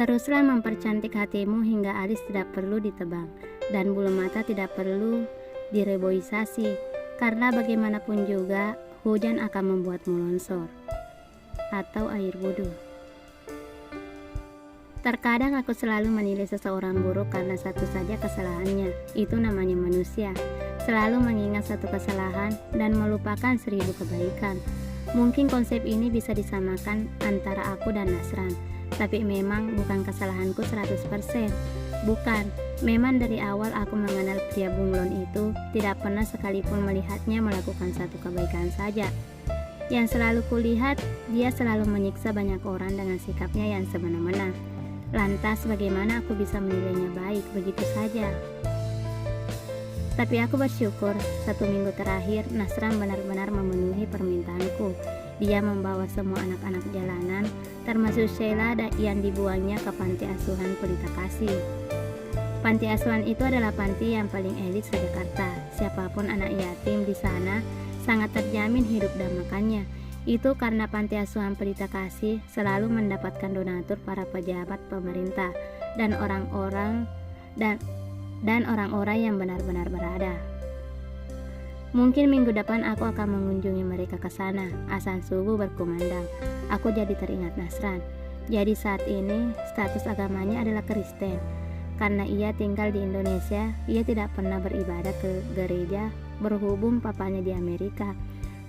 Teruslah mempercantik hatimu hingga alis tidak perlu ditebang dan bulu mata tidak perlu direboisasi, karena bagaimanapun juga hujan akan membuatmu longsor atau air wudhu. Terkadang aku selalu menilai seseorang buruk karena satu saja kesalahannya. Itu namanya manusia, selalu mengingat satu kesalahan dan melupakan 1000 kebaikan. Mungkin konsep ini bisa disamakan antara aku dan Nasran, tapi memang bukan kesalahanku 100%. Bukan, memang dari awal aku mengenal pria bunglon itu, tidak pernah sekalipun melihatnya melakukan satu kebaikan saja. Yang selalu kulihat, dia selalu menyiksa banyak orang dengan sikapnya yang semena-mena. Lantas bagaimana aku bisa menilainya baik begitu saja? Tapi aku bersyukur 1 minggu terakhir Nasran benar-benar memenuhi permintaanku. Dia membawa semua anak-anak jalanan, termasuk Sheila yang dibuangnya ke panti asuhan Pelita Kasih. Panti asuhan itu adalah panti yang paling elit se-Jakarta. Siapapun anak yatim di sana sangat terjamin hidup dan makannya. Itu karena panti asuhan Pelita Kasih selalu mendapatkan donatur para pejabat pemerintah dan orang-orang yang benar-benar berada. Mungkin minggu depan aku akan mengunjungi mereka ke sana. Azan subuh berkumandang. Aku jadi teringat Nasran. Jadi saat ini status agamanya adalah Kristen. Karena ia tinggal di Indonesia, ia tidak pernah beribadah ke gereja berhubung papanya di Amerika.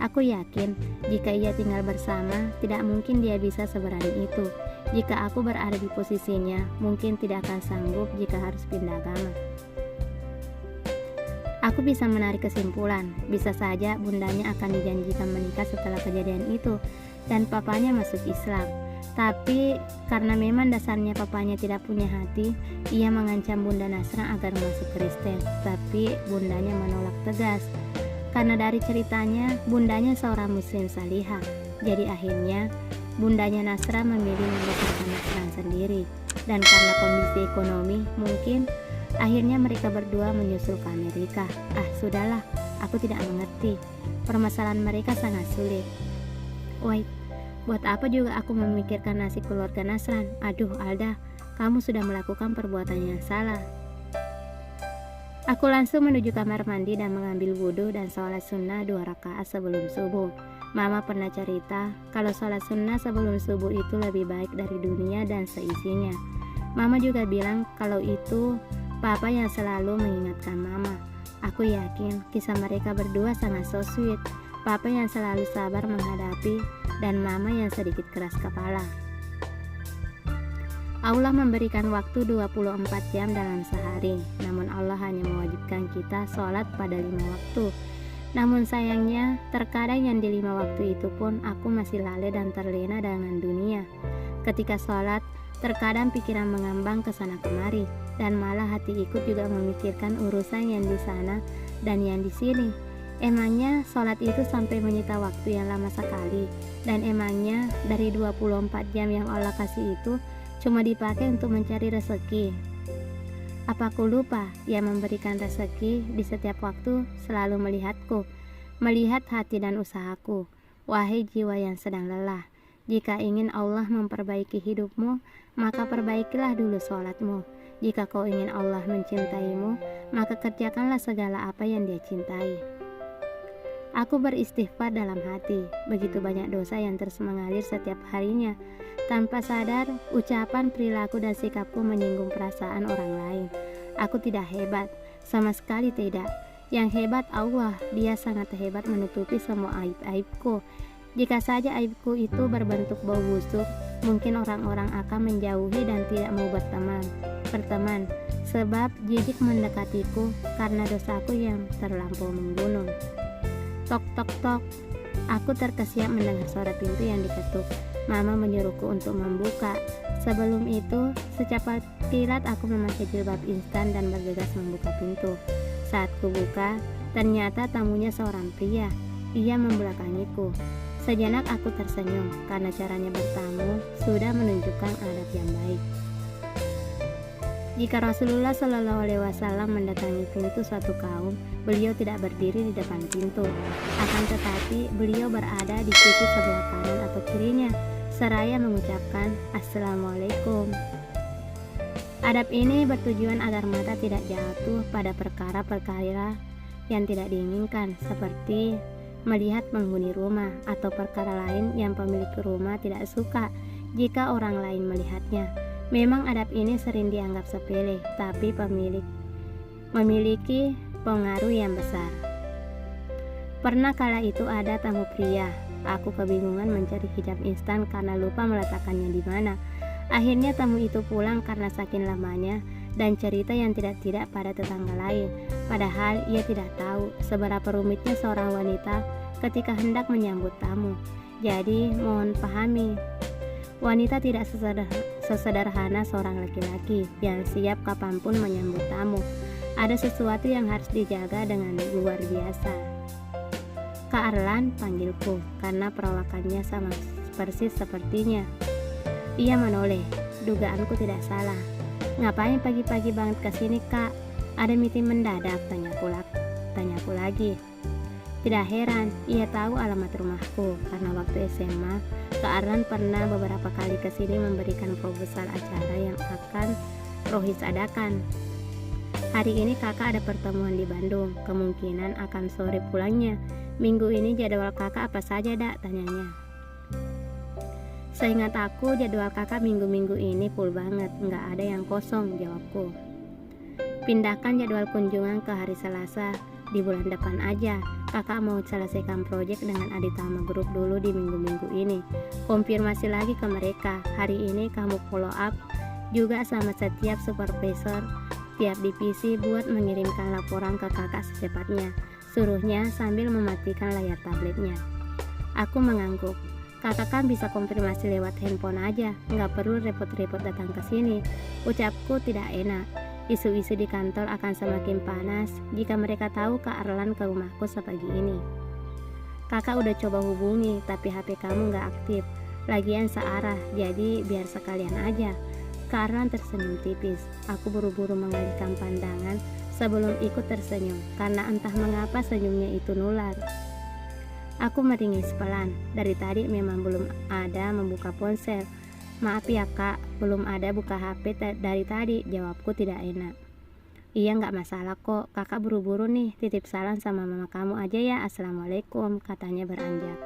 Aku yakin jika ia tinggal bersama, tidak mungkin dia bisa seberani itu. Jika aku berada di posisinya, mungkin tidak akan sanggup jika harus pindah agama. Aku bisa menarik kesimpulan, bisa saja bundanya akan dijanjikan menikah setelah kejadian itu, dan papanya masuk Islam. Tapi karena memang dasarnya papanya tidak punya hati, ia mengancam Bunda Nasran agar masuk Kristen, tapi bundanya menolak tegas. Karena dari ceritanya, bundanya seorang muslim salihah. Jadi akhirnya, bundanya Nasran memilih membesarkan Nasran sendiri. Dan karena kondisi ekonomi, mungkin akhirnya mereka berdua menyusul ke Amerika. Sudahlah, aku tidak mengerti. Permasalahan mereka sangat sulit. Wait, buat apa juga aku memikirkan nasib keluarga Nasran? Aduh Alda, kamu sudah melakukan perbuatan yang salah. Aku langsung menuju kamar mandi dan mengambil wudhu dan sholat sunnah 2 rakaat sebelum subuh. Mama pernah cerita kalau sholat sunnah sebelum subuh itu lebih baik dari dunia dan seisinya. Mama juga bilang kalau itu papa yang selalu mengingatkan mama. Aku yakin kisah mereka berdua sangat so sweet. Papa yang selalu sabar menghadapi dan mama yang sedikit keras kepala. Allah memberikan waktu 24 jam dalam sehari, namun Allah hanya mewajibkan kita sholat pada 5 waktu. Namun sayangnya, terkadang yang di 5 waktu itu pun aku masih lalai dan terlena dengan dunia. Ketika sholat, terkadang pikiran mengambang ke sana kemari, dan malah hati ikut juga memikirkan urusan yang di sana dan yang di sini. Emangnya sholat itu sampai menyita waktu yang lama sekali, dan emangnya dari 24 jam yang Allah kasih itu cuma dipakai untuk mencari rezeki. Apa aku lupa yang memberikan rezeki di setiap waktu selalu melihatku, melihat hati dan usahaku. Wahai jiwa yang sedang lelah, jika ingin Allah memperbaiki hidupmu, maka perbaikilah dulu sholatmu. Jika kau ingin Allah mencintaimu, maka kerjakanlah segala apa yang Dia cintai. Aku beristighfar dalam hati, begitu banyak dosa yang terus mengalir setiap harinya. Tanpa sadar, ucapan, perilaku, dan sikapku menyinggung perasaan orang lain. Aku tidak hebat, sama sekali tidak. Yang hebat Allah, Dia sangat hebat menutupi semua aib-aibku. Jika saja aibku itu berbentuk bau busuk, mungkin orang-orang akan menjauhi dan tidak mau berteman, sebab jijik mendekatiku karena dosaku yang terlampau membunuh. Tok tok tok. Aku terkesiap mendengar suara pintu yang diketuk. Mama menyuruhku untuk membuka. Sebelum itu, secepat kilat aku memakai jilbab instan dan bergegas membuka pintu. Saat kubuka, ternyata tamunya seorang pria. Ia membelakangiku. Sejenak aku tersenyum karena caranya bertamu sudah menunjukkan adab yang baik. Jika Rasulullah Shallallahu Alaihi Wasallam mendatangi pintu suatu kaum, beliau tidak berdiri di depan pintu. Akan tetapi beliau berada di sisi sebelah kanan atau kirinya, seraya mengucapkan Assalamualaikum. Adab ini bertujuan agar mata tidak jatuh pada perkara-perkara yang tidak diinginkan, seperti melihat penghuni rumah atau perkara lain yang pemilik rumah tidak suka jika orang lain melihatnya. Memang adab ini sering dianggap sepele, tapi memiliki pengaruh yang besar. Pernah kala itu ada tamu pria. Aku kebingungan mencari hijab instan karena lupa meletakkannya di mana. Akhirnya tamu itu pulang karena saking lamanya dan cerita yang tidak-tidak pada tetangga lain. Padahal ia tidak tahu seberapa rumitnya seorang wanita ketika hendak menyambut tamu. Jadi mohon pahami, wanita tidak sesederhana seorang laki-laki yang siap kapanpun menyambut tamu. Ada sesuatu yang harus dijaga dengan luar biasa. Kak Arlan panggilku karena perawakannya sama persis sepertinya. Ia menoleh, dugaanku tidak salah. Ngapain pagi-pagi banget kesini kak? Ada meeting mendadak, tanyaku lagi. Tidak heran, ia tahu alamat rumahku karena waktu SMA, Kak Arlan pernah beberapa kali kesini memberikan proposal acara yang akan Rohis adakan. Hari ini kakak ada pertemuan di Bandung, kemungkinan akan sore pulangnya. Minggu ini jadwal kakak apa saja dak? Tanyanya. Seingat aku jadwal kakak minggu-minggu ini full banget, nggak ada yang kosong, jawabku. Pindahkan jadwal kunjungan ke hari Selasa di bulan depan aja. Kakak mau selesaikan proyek dengan Aditama Group dulu di minggu-minggu ini. Konfirmasi lagi ke mereka. Hari ini kamu follow up juga sama setiap supervisor tiap divisi buat mengirimkan laporan ke kakak secepatnya. Suruhnya sambil mematikan layar tabletnya. Aku mengangguk. Kakak kan bisa konfirmasi lewat handphone aja, nggak perlu repot-repot datang ke sini. Ucapku tidak enak. Isu-isu di kantor akan semakin panas jika mereka tahu Kak Arlan ke rumahku sepagi ini. Kakak udah coba hubungi, tapi HP kamu nggak aktif. Lagian searah, jadi biar sekalian aja. Kak Arlan tersenyum tipis. Aku buru-buru mengalihkan pandangan sebelum ikut tersenyum, karena entah mengapa senyumnya itu nular. Aku meringis pelan. Dari tadi memang belum ada membuka ponsel. Maaf ya kak, belum ada buka HP dari tadi, jawabku tidak enak. Iya nggak masalah kok, kakak buru-buru nih, titip salam sama mama kamu aja ya, assalamualaikum, katanya beranjak.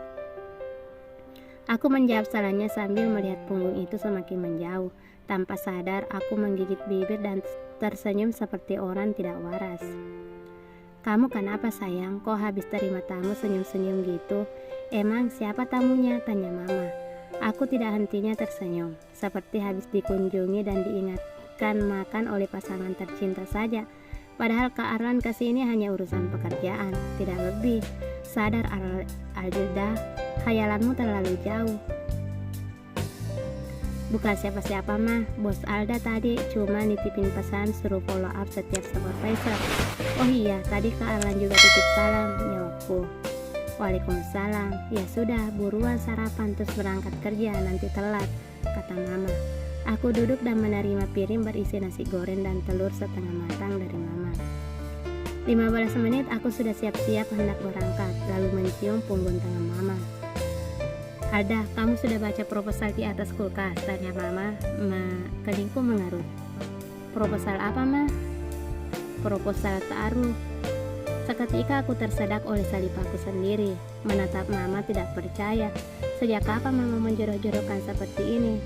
Aku menjawab salamnya sambil melihat punggung itu semakin menjauh. Tanpa sadar aku menggigit bibir dan tersenyum seperti orang tidak waras. Kamu kenapa sayang, kok habis terima tamu senyum-senyum gitu? Emang siapa tamunya? Tanya mama. Aku tidak hentinya tersenyum, seperti habis dikunjungi dan diingatkan makan oleh pasangan tercinta saja. Padahal Kak Arlan kesini hanya urusan pekerjaan, tidak lebih. Sadar Alda, khayalanmu terlalu jauh. Bukan siapa-siapa mah, bos Alda tadi cuma nitipin pesan suruh follow up setiap supervisor. Oh iya, tadi Kak Arlan juga titip salam, jawabku. Waalaikumsalam. Ya sudah, buruan sarapan terus berangkat kerja, nanti telat, kata mama. Aku duduk dan menerima piring berisi nasi goreng dan telur setengah matang dari mama. 15 menit aku sudah siap-siap hendak berangkat, lalu mencium punggung tangan mama. Alda, kamu sudah baca proposal di atas kulkas? Tanya mama. Keningku mengarut. Proposal apa ma? Proposal taruh. Seketika aku tersedak oleh salipku sendiri. Menatap mama tidak percaya. Sejak kapan mama menjodoh-jodohkan seperti ini?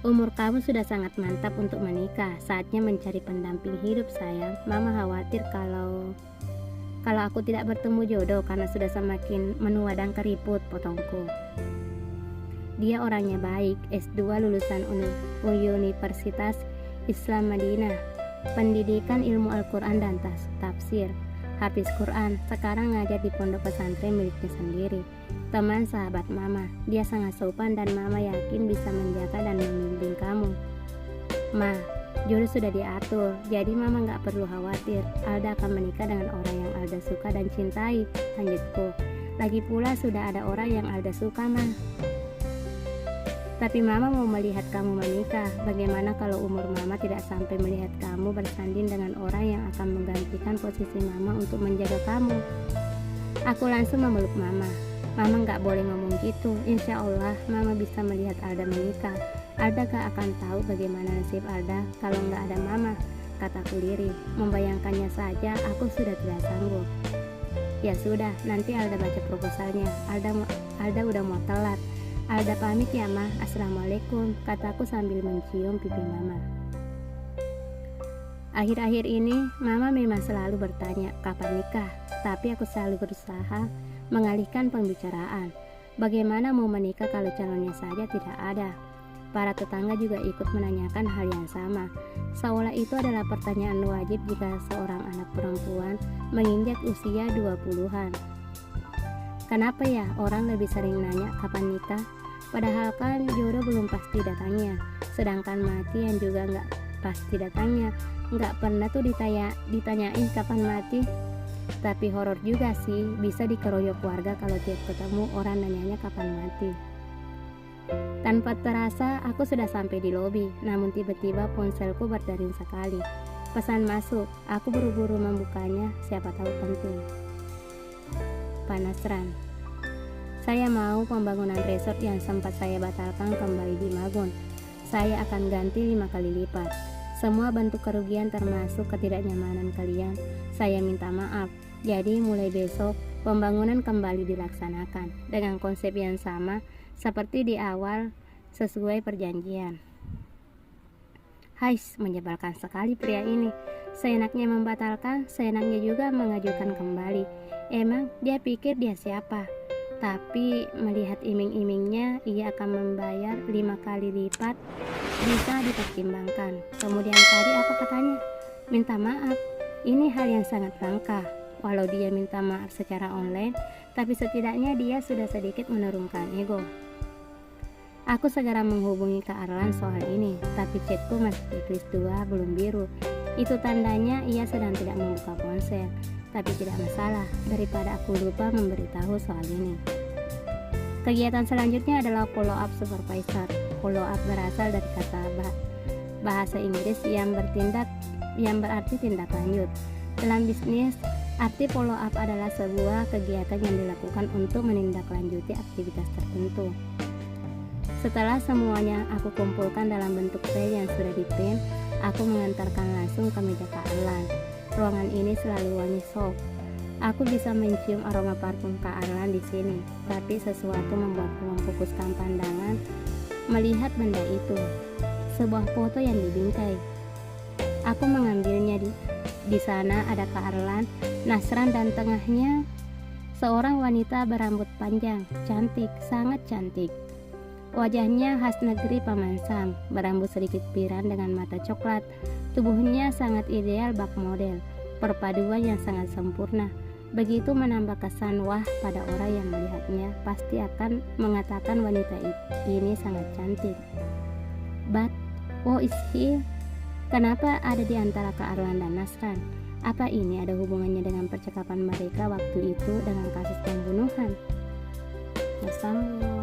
Umur kamu sudah sangat mantap untuk menikah. Saatnya mencari pendamping hidup sayang. Mama khawatir kalau aku tidak bertemu jodoh karena sudah semakin menua dan keriput, potongku. Dia orangnya baik, S2 lulusan Universitas Islam Madinah, pendidikan ilmu Al-Quran dan tafsir, hafiz Quran, sekarang ngajar di pondok pesantren miliknya sendiri. Teman sahabat mama, dia sangat sopan dan mama yakin bisa menjaga dan membimbing kamu. Ma, jodoh sudah diatur, jadi mama gak perlu khawatir. Alda akan menikah dengan orang yang Alda suka dan cintai, lanjutku. Lagi pula sudah ada orang yang Alda suka ma. Tapi mama mau melihat kamu menikah. Bagaimana kalau umur mama tidak sampai melihat kamu bersanding dengan orang yang akan menggantikan posisi mama untuk menjaga kamu? Aku langsung memeluk mama. Mama gak boleh ngomong gitu. Insya Allah mama bisa melihat Alda menikah. Alda gak akan tahu bagaimana nasib Alda kalau gak ada mama, kataku lirih. Membayangkannya saja aku sudah tidak sanggup. Ya sudah, nanti Alda baca proposalnya. Alda udah mau telat. Alda pamit ya mah, assalamualaikum, kataku sambil mencium pipi mama. Akhir-akhir ini mama memang selalu bertanya kapan nikah, tapi aku selalu berusaha mengalihkan pembicaraan. Bagaimana mau menikah kalau calonnya saja tidak ada? Para tetangga juga ikut menanyakan hal yang sama, seolah itu adalah pertanyaan wajib jika seorang anak perempuan menginjak usia 20-an. Kenapa ya orang lebih sering nanya kapan nikah? Padahal kan jodoh belum pasti datangnya, sedangkan mati yang juga nggak pasti datangnya. Nggak pernah tuh ditanyain kapan mati. Tapi horor juga sih, bisa dikeroyok warga kalau tiap ketemu orang nanyanya kapan mati. Tanpa terasa aku sudah sampai di lobi, namun tiba-tiba ponselku berdering sekali. Pesan masuk, aku buru-buru membukanya, siapa tahu penting. Panasran. Saya mau pembangunan resort yang sempat saya batalkan kembali di Magun. Saya akan ganti 5 kali lipat. Semua bentuk kerugian termasuk ketidaknyamanan kalian, saya minta maaf. Jadi mulai besok pembangunan kembali dilaksanakan dengan konsep yang sama seperti di awal sesuai perjanjian. Hais, menyebalkan sekali pria ini. Seenaknya membatalkan, seenaknya juga mengajukan kembali. Emang dia pikir dia siapa? Tapi melihat iming-imingnya, ia akan membayar 5 kali lipat, bisa dipertimbangkan. Kemudian tadi apa katanya? Minta maaf. Ini hal yang sangat langka. Walau dia minta maaf secara online, tapi setidaknya dia sudah sedikit menurunkan ego. Aku segera menghubungi Kak Arlan soal ini, tapi chatku masih tulis 2 belum biru. Itu tandanya ia sedang tidak membuka ponsel. Tapi tidak masalah, daripada aku lupa memberitahu soal ini. Kegiatan selanjutnya adalah follow up supervisor. Follow up berasal dari kata bahasa Inggris yang berarti tindak lanjut. Dalam bisnis, arti follow up adalah sebuah kegiatan yang dilakukan untuk menindaklanjuti aktivitas tertentu. Setelah semuanya aku kumpulkan dalam bentuk file yang sudah di-print, aku mengantarkan langsung ke meja Kak Arlan. Ruangan ini selalu wangi soft. Aku bisa mencium aroma parfum Kak Arlan di sini, tapi sesuatu membuatku memfokuskan pandangan melihat benda itu. Sebuah foto yang dibingkai. Aku mengambilnya di sana ada Kak Arlan, Nasran, dan tengahnya seorang wanita berambut panjang, cantik, sangat cantik. Wajahnya khas negeri Paman Sam, berambut sedikit pirang dengan mata coklat. Tubuhnya sangat ideal bak model, perpaduan yang sangat sempurna. Begitu menambah kesan wah pada orang yang melihatnya, pasti akan mengatakan wanita ini sangat cantik. But, oh is he? Kenapa ada di antara Kak Arlan dan Nasran? Apa ini ada hubungannya dengan percakapan mereka waktu itu dengan kasus pembunuhan? Bersambung.